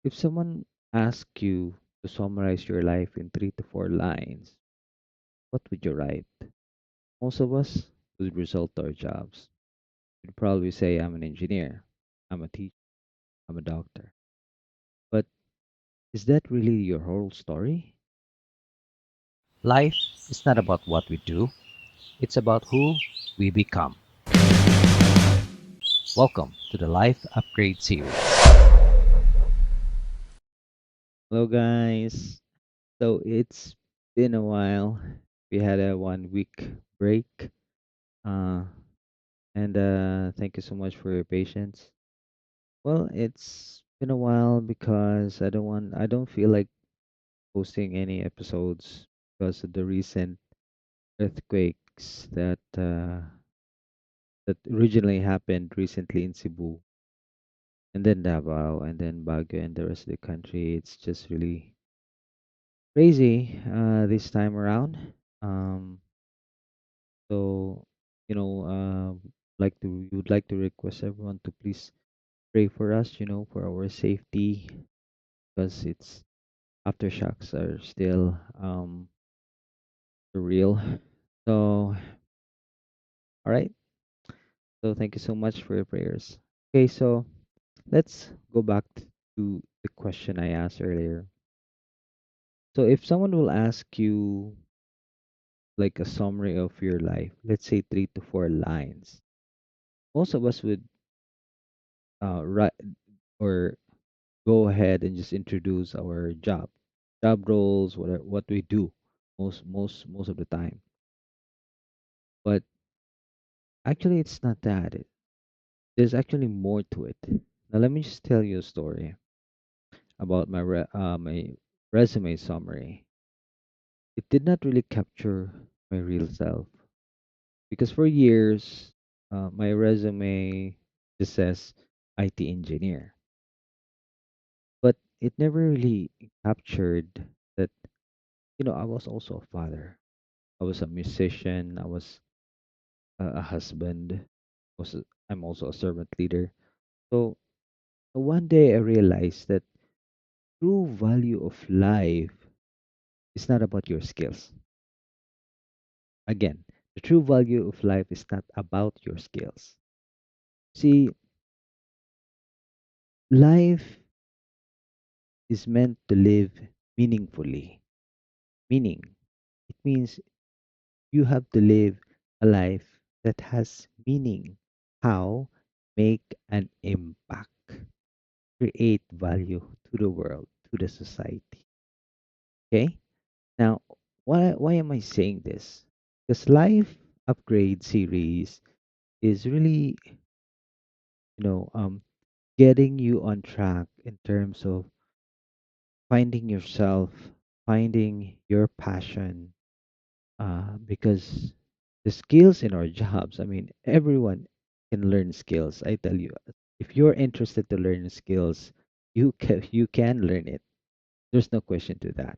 If someone asks you to summarize your life in 3 to 4 lines, what would you write? Most of us would result our jobs. We'd probably say, I'm an engineer, I'm a teacher, I'm a doctor. But is that really your whole story? Life is not about what we do, it's about who we become. Welcome to the Life Upgrade series. Hello, guys. So it's been a while. We had a 1 week break. Uh, and thank you so much for your patience. Well, it's been a while because I don't feel like posting any episodes because of the recent earthquakes that originally happened recently in Cebu and then Davao and then Baguio and the rest of the country. It's just really crazy this time around. Um, so like to we would like to request everyone to please pray for us, for our safety because it's aftershocks are still real. So, all right. So thank you so much for your prayers. Okay, so let's go back to the question I asked earlier. So if someone will ask you like a summary of your life, let's say 3 to 4 lines, most of us would write or go ahead and just introduce our job roles, what we do most of the time. But actually, it's not that. There's actually more to it. Now, let me just tell you a story about my resume summary. It did not really capture my real self because for years, my resume just says IT engineer, but it never really captured that. I was also a father. I was a musician. I was a husband. I'm also a servant leader. So one day I realized that true value of life is not about your skills. Again, the true value of life is not about your skills. See, life is meant to live meaningfully. Meaning, it means you have to live a life that has meaning. How? Make an impact, create value to the world, to the society. Okay? Now, why am I saying this? Because Life Upgrade series is really, you know, um, getting you on track in terms of finding yourself, finding your passion, because the skills in our jobs, I mean, everyone can learn skills. I tell you, if you're interested to learn skills, you can learn it. There's no question to that.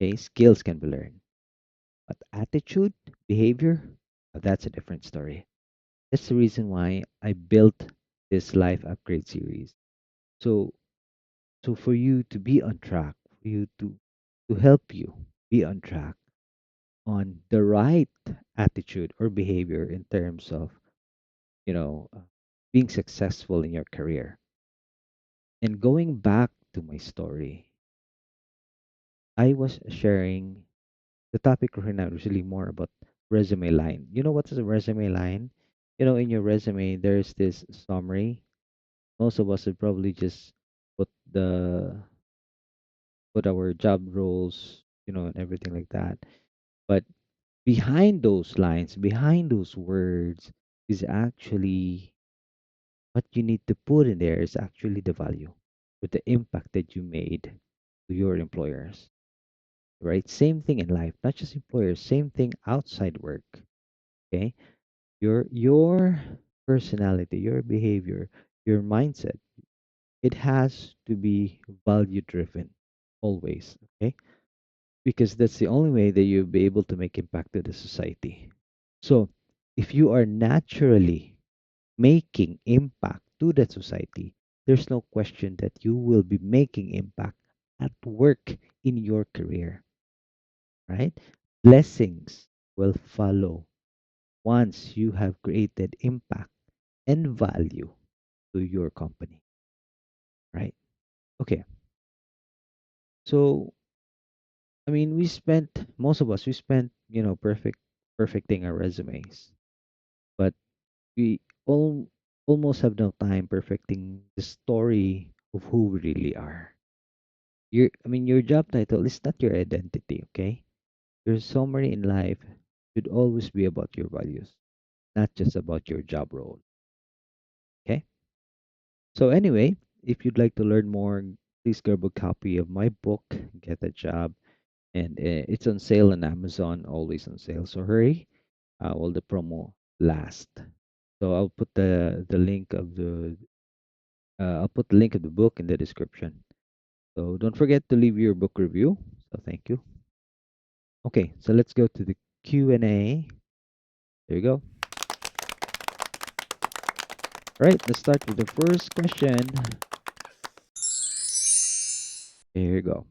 Okay, skills can be learned, but attitude, behavior, that's a different story. That's the reason why I built this life upgrade series. So so for you to be on track, for you to help you be on track on the right attitude or behavior in terms of, you know, uh, being successful in your career. And going back to my story, I was sharing the topic right now is really more about resume line. You know what is a resume line? In your resume, there's this summary. Most of us would probably just put the put our job roles, and everything like that. But behind those lines, behind those words, is actually what you need to put in there is actually the value with the impact that you made to your employers, right? Same thing in life, not just employers, same thing outside work. Okay. Your personality, your behavior, your mindset, it has to be value driven always. Okay. Because that's the only way that you'll be able to make impact to the society. So if you are naturally making impact to the society, there's no question that you will be making impact at work in your career, right? Blessings will follow once you have created impact and value to your company, right? Okay. So, I mean, most of us, we spent, perfecting our resumes, but we all almost have no time perfecting the story of who we really are. Your job title is not your identity, okay? Your summary in life should always be about your values, not just about your job role, okay? So anyway, if you'd like to learn more, please grab a copy of my book, Get a Job, and it's on sale on Amazon, always on sale. So hurry, while the promo lasts. So I'll put the link of the book in the description. So don't forget to leave your book review. So thank you. Okay, so let's go to the Q&A. There you go. All right, let's start with the first question. Here you go.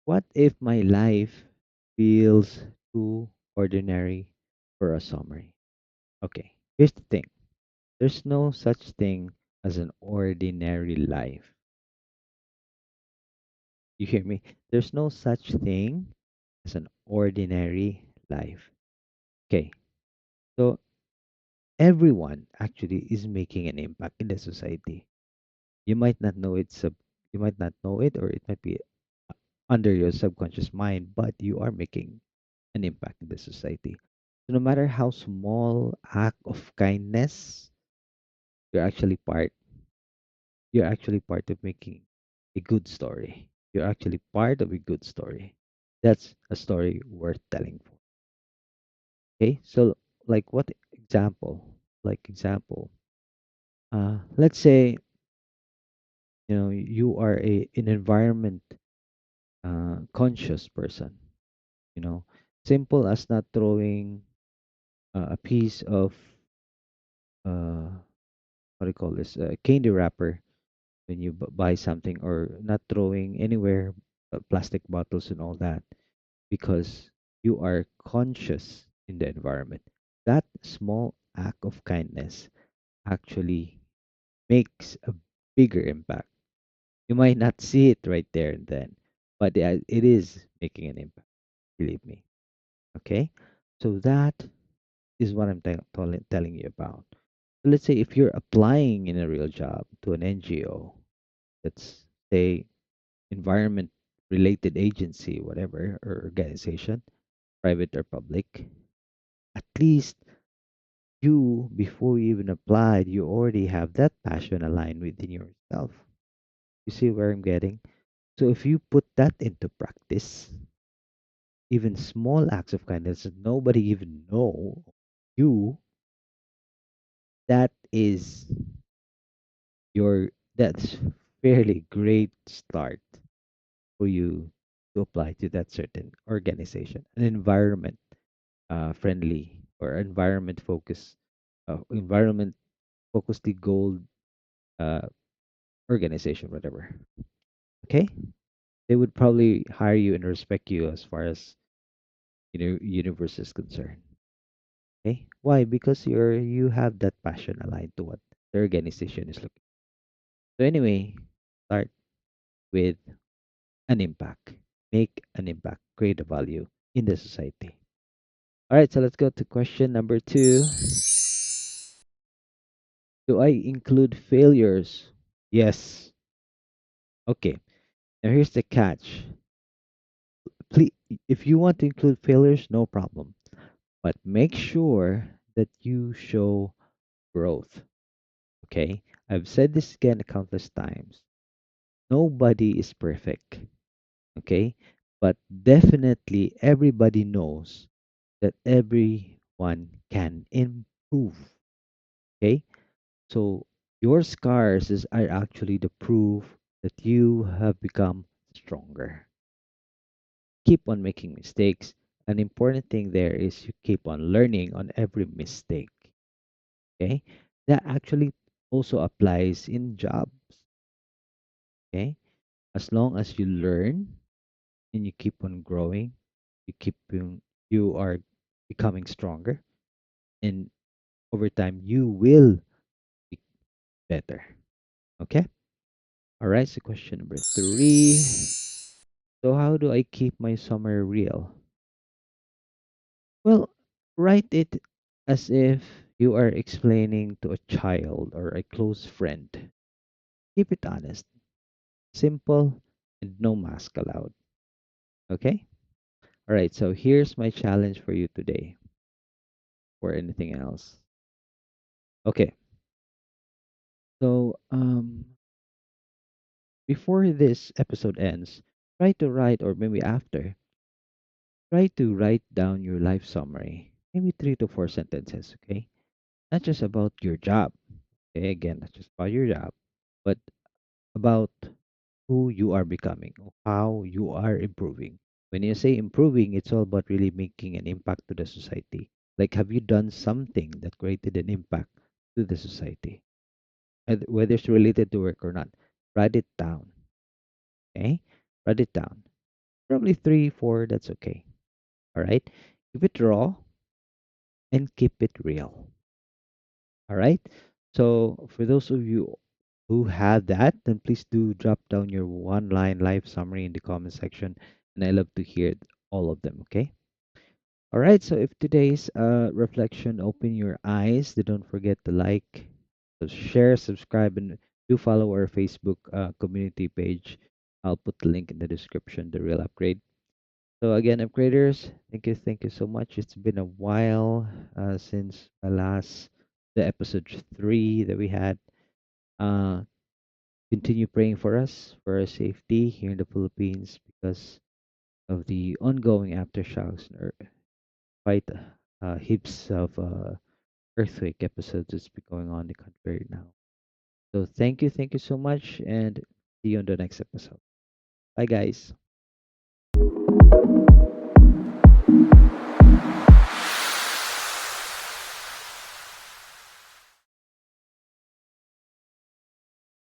What if my life feels too ordinary for a summary? Okay, here's the thing. There's no such thing as an ordinary life. You hear me? There's no such thing as an ordinary life. Okay, so everyone actually is making an impact in the society. You might not know you might not know it, or it might be under your subconscious mind, but you are making an impact in the society. So no matter how small act of kindness, you're actually part you're actually part of making a good story. You're actually part of a good story. That's a story worth telling for. Okay? So like what example? Let's say, you are an environment conscious person, you know. Simple as not throwing a piece of uh what do you call this? Candy wrapper when you buy something, or not throwing anywhere plastic bottles and all that, because you are conscious in the environment. That small act of kindness actually makes a bigger impact. You might not see it right there and then, but it is making an impact, believe me. Okay? So that is what I'm telling you about. So let's say if you're applying in a real job to an NGO, let's say environment related agency, whatever, or organization, private or public, at least you, before you even applied, you already have that passion aligned within yourself. You see where I'm getting? So if you put that into practice, even small acts of kindness that nobody even know you, that is that's fairly great start for you to apply to that certain organization, an environment friendly, or environment focusedly goal uh, organization, whatever. Okay, they would probably hire you and respect you as far as universe is concerned. Okay, why? Because you have that passion aligned to what the organization is looking. So anyway, start with an impact. Make an impact. Create a value in the society. All right, so let's go to question number two. Do I include failures? Yes. Okay. Now here's the catch. Please, if you want to include failures, no problem. But make sure that you show growth. Okay? I've said this again countless times. Nobody is perfect. Okay? But definitely everybody knows that everyone can improve. Okay? So your are actually the proof that you have become stronger. Keep on making mistakes. An important thing there is you keep on learning on every mistake. Okay? That actually also applies in jobs. Okay, as long as you learn and you keep on growing, you are becoming stronger, and over time you will be better. Okay. All right. So question number three. So how do I keep my summer real? Well, write it as if you are explaining to a child or a close friend. Keep it honest, simple, and no mask allowed. Okay? All right, so here's my challenge for you today or anything else. Okay, so before this episode ends, try to write, or maybe after, try to write down your life summary. Maybe 3 to 4 sentences, okay? Not just about your job. Okay, again, not just about your job, but about who you are becoming, or how you are improving. When you say improving, it's all about really making an impact to the society. Like, have you done something that created an impact to the society? Whether it's related to work or not, write it down. Okay? Write it down. Probably three, four, that's okay. All right? Keep it raw and keep it real. All right? So, for those of you who have that, then please do drop down your one line life summary in the comment section. And I love to hear all of them. Okay? All right, so if today's reflection open your eyes, then don't forget to like, share, subscribe, and do follow our Facebook community page. I'll put the link in the description, The Real Upgrade. So again, upgraders, thank you so much. It's been a while since the episode 3 that we had. Uh, Continue praying for us, for our safety here in the Philippines because of the ongoing aftershocks and quite heaps of earthquake episodes that's been going on in the country right now. So thank you so much, and see you on the next episode. Bye, guys.